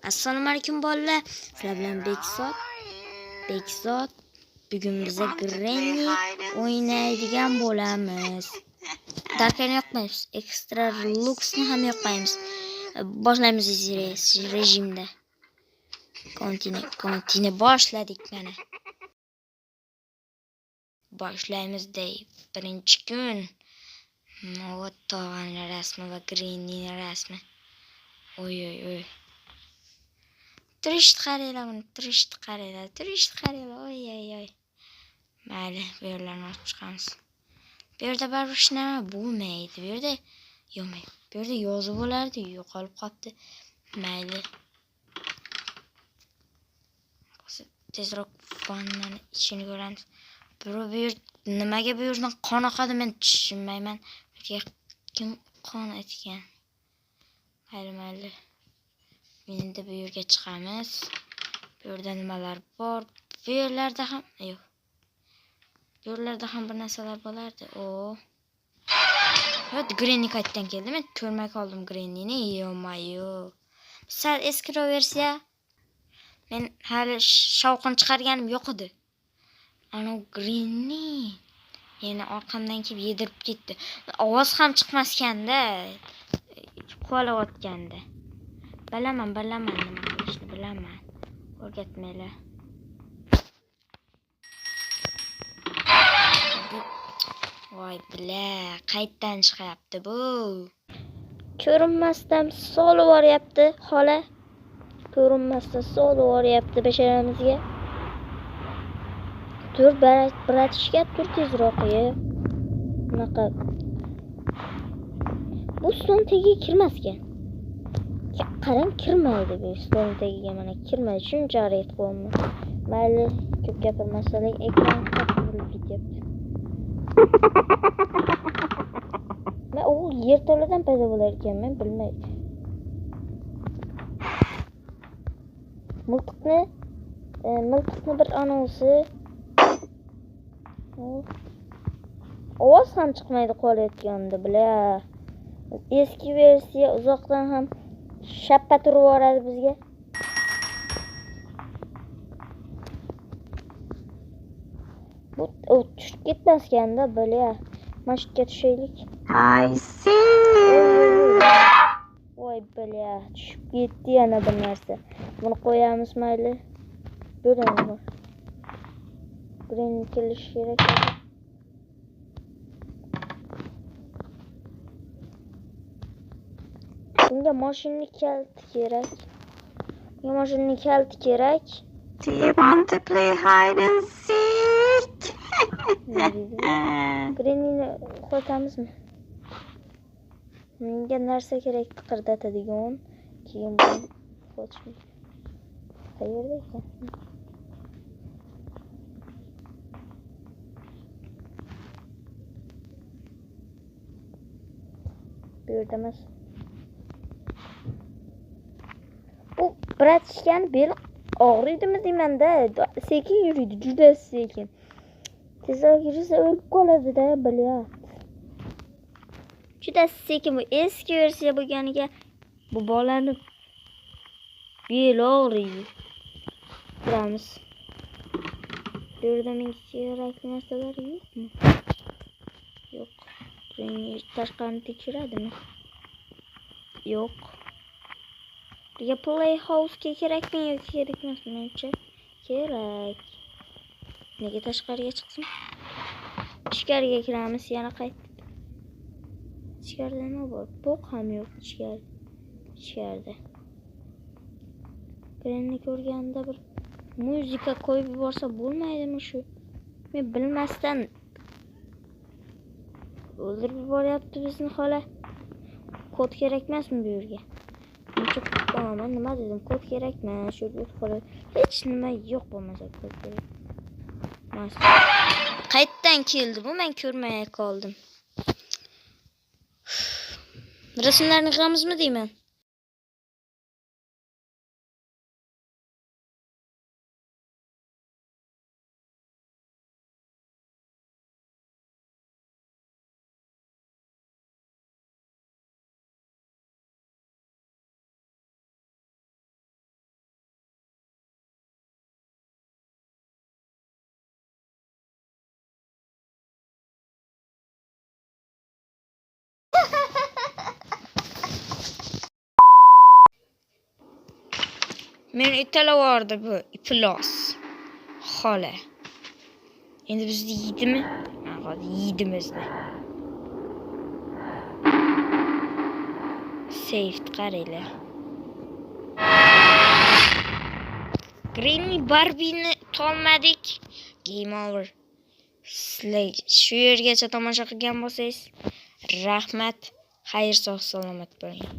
Assalomu alaykum bolalar. Sizlar bilan Bekzod. Bugun biza Granny o'ynaydigan bo'lamiz. Darkani yoqmaymiz. Extra Lux'ni ham yoqmaymiz. Boshlaymiz rejimda. Kontine boshladik mana. Boshlaymiz dey. Birinchi kun. Вот tog'ani rasmi va Granny'ning rasmi. Oy. Turishni qaranglar. Oy. Mayli, bu yerlarni ochib chiqamiz. Bu yerda baribir hech nima bo'lmaydi. Bu yerda yozuv bo'lardi, yo'qolib qolibdi. Mayli. Tezroq vannani ichini ko'ramiz. Bu yer nimaga bu yerdan qon oqadi, men tushunmayman. Bu yerga kim qon etgan? Mayli. Endi bu yerga chiqamiz. Bu yerda nimalar bor? Bu yerlarda ham yo'q. Bu yerlarda ham bir narsalar bo'lardi. Evet, Granny qaytdan keldi. Men ko'rmay qoldim Granny'ni. Yo-mayo. Sal eskiroq versiya. Men hali shovqin chiqarganim yo'q edi. Ana Granny yana orqamdan kelib yedirib ketdi. Ovoz ham chiqmasganda, qo'layotganda. Bilaman nima qilishni bilaman. O'rgatmaylar. Voy bila, qaytdan chiqyapti bu. Ko'rinmasdan solib yuboryapti xola. Ko'rinmasdan solib yuboryapti basharamizga. Tur bratishga tur tezroq ye. Bunaqa. Bu stol tagiga kirmasgan. Qarang, kirmaydi bu stol tagiga, mana kirmaydi. Shuncha harid qo'ydim. Mayli, ko'p gapirmasalik, ekran qattiq ketyapti. Men u yerto'ladan paydo bo'lar ekan, men bilmaydim. Miltiqni bir anosi. Ovoz ham chiqmaydi qo'layotganda, bila. Eski versiya uzoqdan ham shappa turib yuboradi bizga. Bu tushib ketmasganda, bila. Mashqqa tushaylik. I see. Voy bila, tushib ketdi yana bir narsa. Buni qo'yamiz mayli. Ko'ramiz. Granny kelishi kerak. Bunga mashinning kaliti kerak. Do you want to play hide and seek? Granny'ni qo'yamizmi? Menga narsa kerak, qiqirdatadigan. Keyin buni qo'yishimiz. Qayerda ekan? Bu yerda emas. Bu bratishgan bel og'riydimi deyman-da. Sekin yuriydi, juda sekin. Tezroq yursa o'lib qoladi-da, bilyapti. Juda sekin, bu eski versiya bo'lganiga bu bolani bel og'riydi. Ko'ramiz. Bu yerda menga kerak narsalar yo'qmi? Yo'q. Granny tashqarini tekshiradimi? Yo'q. Bizga playhouse kerakmi yoki kerak emasmi? Menimcha kerak. Nega tashqariga chiqsin? Ichkariga kiramiz, yana qaytib. Ichkarida nima bor? Poq ham yo'q ichkarida. Granny ko'rganda bir muzika qo'yib yuborsa bo'lmaydimi shu? Men bilmasdan o'ldirib yuboryapti bizni xola. Kod kerak emasmi bu yerga? Men nima dedim? Kod kerakmi? Shu yerga hech nima yo'q bo'lmasa kod kerak. Qaytdan keldi bu, men ko'rmay qoldim. Rasmlarni qilamiz deyman. Men italavordi bu iflos. Xola. Endi bizni yeydimi? Hozir yeydimi bizni. Saved qaranglar. Granny Barbie'ni tolmadik. Game over. Sizlar shu yergacha tomosha qilgan bo'lsangiz, rahmat. Xayr, sog' salomat bo'ling.